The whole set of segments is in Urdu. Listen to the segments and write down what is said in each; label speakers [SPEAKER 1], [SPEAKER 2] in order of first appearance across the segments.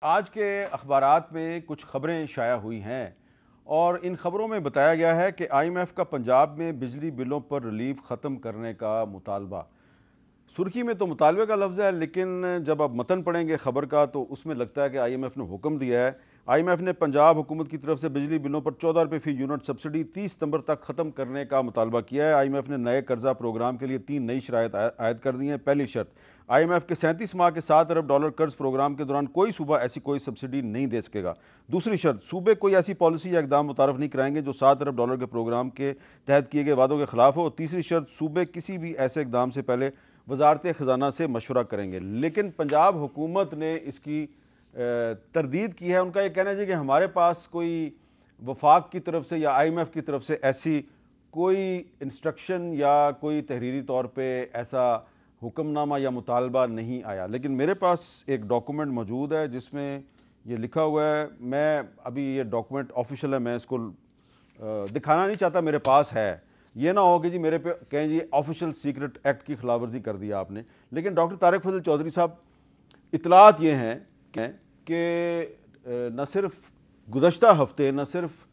[SPEAKER 1] آج کے اخبارات میں کچھ خبریں شائع ہوئی ہیں اور ان خبروں میں بتایا گیا ہے کہ آئی ایم ایف کا پنجاب میں بجلی بلوں پر ریلیف ختم کرنے کا مطالبہ۔ سرخی میں تو مطالبے کا لفظ ہے، لیکن جب آپ متن پڑھیں گے خبر کا تو اس میں لگتا ہے کہ آئی ایم ایف نے حکم دیا ہے۔ آئی ایم ایف نے پنجاب حکومت کی طرف سے بجلی بلوں پر 14 روپے فی یونٹ سبسڈی 30 ستمبر تک ختم کرنے کا مطالبہ کیا ہے۔ آئی ایم ایف نے نئے قرضہ پروگرام کے لیے 3 نئی شرائط عائد کر دی ہیں۔ پہلی شرط، آئی ایم ایف کے 37 ماہ کے $7 ارب قرض پروگرام کے دوران کوئی صوبہ ایسی کوئی سبسڈی نہیں دے سکے گا۔ دوسری شرط، صوبے کوئی ایسی پالیسی یا اقدام متعارف نہیں کرائیں گے جو $7 ارب کے پروگرام کے تحت کیے گئے وعدوں کے خلاف ہو۔ اور تیسری شرط، صوبے کسی بھی ایسے اقدام سے پہلے وزارت خزانہ سے مشورہ کریں گے۔ لیکن پنجاب حکومت نے اس کی تردید کی ہے۔ ان کا یہ کہنا ہے کہ ہمارے پاس کوئی وفاق کی طرف سے یا آئی ایم ایف کی طرف سے ایسی کوئی انسٹرکشن یا کوئی تحریری طور پہ ایسا حکم نامہ یا مطالبہ نہیں آیا، لیکن میرے پاس ایک ڈاکومنٹ موجود ہے جس میں یہ لکھا ہوا ہے۔ میں ابھی یہ ڈاکومنٹ آفیشیل ہے، میں اس کو دکھانا نہیں چاہتا، میرے پاس ہے، یہ نہ ہو کہ جی میرے پہ کہیں جی آفیشیل سیکرٹ ایکٹ کی خلاف ورزی کر دیا آپ نے۔ لیکن ڈاکٹر طارق فضل چودھری صاحب، اطلاعات یہ ہیں کہ نہ صرف گزشتہ ہفتے نہ صرف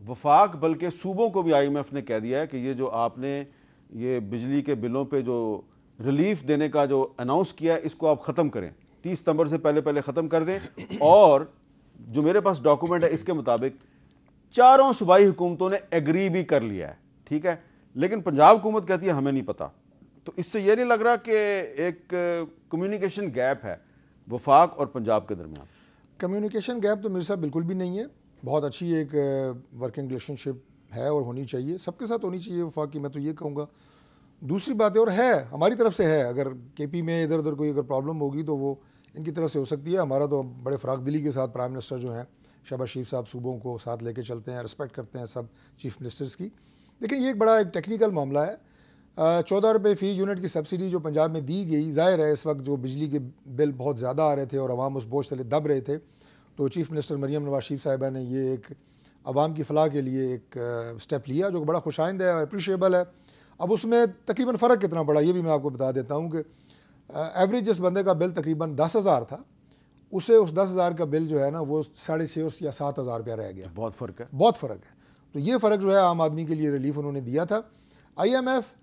[SPEAKER 1] وفاق بلکہ صوبوں کو بھی آئی ایم ایف نے کہہ دیا ہے کہ یہ جو آپ نے یہ بجلی کے بلوں پہ جو ریلیف دینے کا جو اناؤنس کیا ہے اس کو آپ ختم کریں، 30 ستمبر سے پہلے ختم کر دیں۔ اور جو میرے پاس ڈاکومنٹ ہے اس کے مطابق چاروں صوبائی حکومتوں نے ایگری بھی کر لیا ہے، ٹھیک ہے، لیکن پنجاب حکومت کہتی ہے ہمیں نہیں پتہ۔ تو اس سے یہ نہیں لگ رہا کہ ایک کمیونیکیشن گیپ ہے وفاق اور پنجاب کے درمیان؟
[SPEAKER 2] کمیونیکیشن گیپ تو میرے ساتھ بالکل بھی نہیں ہے، بہت اچھی ایک ورکنگ ریلیشن شپ ہے اور ہونی چاہیے، سب کے ساتھ ہونی چاہیے وفاق کی، میں تو یہ کہوں گا۔ دوسری بات ہے، اور ہے ہماری طرف سے ہے، اگر کے پی میں ادھر ادھر کوئی اگر پرابلم ہوگی تو وہ ان کی طرف سے ہو سکتی ہے۔ ہمارا تو بڑے فراخ دلی کے ساتھ پرائم منسٹر جو ہیں شہباز شریف صاحب صوبوں کو ساتھ لے کے چلتے ہیں، رسپیکٹ کرتے ہیں سب چیف منسٹرز کی۔ لیکن یہ ایک بڑا ایک ٹیکنیکل معاملہ ہے۔ 14 روپے فی یونٹ کی سبسڈی جو پنجاب میں دی گئی، ظاہر ہے اس وقت جو بجلی کے بل بہت زیادہ آ رہے تھے اور عوام اس بوجھ تلے دب رہے تھے، تو چیف منسٹر مریم نواز شریف صاحبہ نے یہ ایک عوام کی فلاح کے لیے ایک سٹیپ لیا جو بڑا خوش آئند ہے اور اپریشیبل ہے۔ اب اس میں تقریباً فرق کتنا پڑا یہ بھی میں آپ کو بتا دیتا ہوں کہ ایوریج جس بندے کا بل تقریباً 10,000 تھا، اسے اس 10,000 کا بل جو ہے نا وہ 6,500 یا 7,000 روپیہ رہ گیا۔
[SPEAKER 1] بہت فرق ہے،
[SPEAKER 2] بہت فرق ہے۔ تو یہ فرق جو ہے عام آدمی کے لیے ریلیف انہوں نے دیا تھا۔ آئی ایم ایف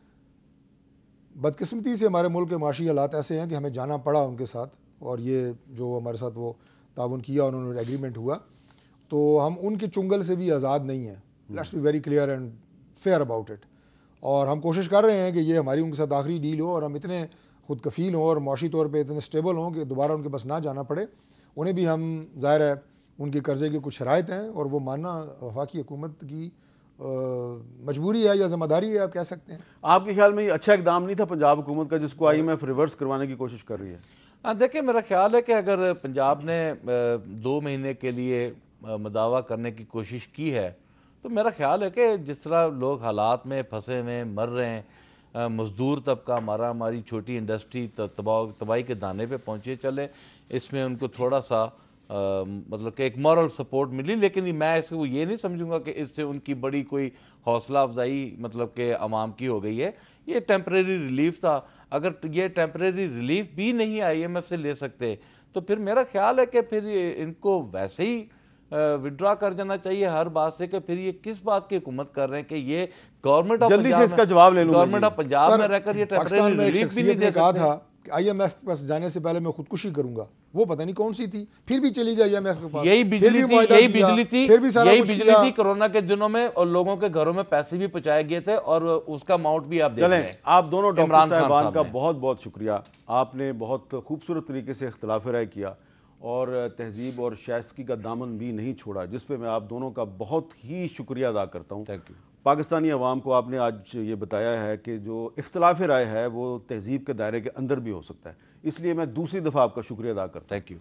[SPEAKER 2] بدقسمتی سے ہمارے ملک کے معاشی حالات ایسے ہیں کہ ہمیں جانا پڑا ان کے ساتھ، اور یہ جو ہمارے ساتھ وہ تعاون کیا انہوں نے ایگریمنٹ ہوا، تو ہم ان کے چنگل سے بھی آزاد نہیں ہیں۔ Let's be very clear and fair about it. اور ہم کوشش کر رہے ہیں کہ یہ ہماری ان کے ساتھ آخری ڈیل ہو اور ہم اتنے خود کفیل ہوں اور معاشی طور پہ اتنے اسٹیبل ہوں کہ دوبارہ ان کے پاس نہ جانا پڑے۔ انہیں بھی ہم ظاہر ہے ان کے قرضے کی کچھ شرائط ہیں اور وہ ماننا وفاقی حکومت کی مجبوری ہے یا ذمہ داری ہے، آپ کہہ سکتے ہیں۔
[SPEAKER 1] آپ کے خیال میں یہ اچھا اقدام نہیں تھا پنجاب حکومت کا جس کو آئی ایم ایف ریورس کروانے کی کوشش کر رہی ہے؟
[SPEAKER 3] دیکھیں، میرا خیال ہے کہ اگر پنجاب نے 2 مہینے کے لیے مداوع کرنے کی کوشش کی ہے تو میرا خیال ہے کہ جس طرح لوگ حالات میں پھنسے ہوئے مر رہے ہیں، مزدور طبقہ ہماری چھوٹی انڈسٹری تباہی کے دانے پہ پہنچے چلے، اس میں ان کو تھوڑا سا مطلب کہ ایک مورل سپورٹ ملی، لیکن میں اس کو یہ نہیں سمجھوں گا کہ اس سے ان کی بڑی کوئی حوصلہ افزائی مطلب کہ عوام کی ہو گئی ہے۔ یہ ٹیمپریری ریلیف تھا، اگر یہ ٹیمپریری ریلیف بھی نہیں آئی ایم ایف سے لے سکتے تو پھر میرا خیال ہے کہ پھر ان کو ویسے ہی وڈرا کر جانا چاہیے ہر بات سے، کہ پھر یہ کس بات کی حکومت کر رہے ہیں کہ یہ گورنمنٹ آف
[SPEAKER 1] جلدی سے اس کا جواب لے لوں گا۔
[SPEAKER 3] گورنمنٹ آف پنجاب میں رہ کر یہ ٹیمپریری ریلیف بھی نہیں دے
[SPEAKER 2] کہا
[SPEAKER 3] سکتے۔
[SPEAKER 2] تھا کہ آئی ایم ایف کے پاس جانے سے پہلے میں خودکشی کروں گا، وہ پتہ نہیں کون سی تھی، پھر بھی چلی گئی آئی ایم ایف کے پاس،
[SPEAKER 3] یہی بجلی تھی کرونا کے دنوں میں، اور لوگوں کے گھروں میں پیسے بھی پہنچائے گئے تھے اور اس کا اماؤنٹ بھی آپ دیکھ رہے ہیں۔
[SPEAKER 1] چلیں، آپ دونوں ڈاکٹر صاحبان کا بہت بہت شکریہ، آپ نے بہت خوبصورت طریقے سے اختلاف رائے کیا اور تہذیب اور شائستگی کا دامن بھی نہیں چھوڑا، جس پہ میں آپ دونوں کا بہت ہی شکریہ ادا کرتا ہوں۔ پاکستانی عوام کو آپ نے آج یہ بتایا ہے کہ جو اختلاف رائے ہے وہ تہذیب کے دائرے کے اندر بھی ہو سکتا ہے، اس لیے میں دوسری دفعہ آپ کا شکریہ ادا کرتا ہوں۔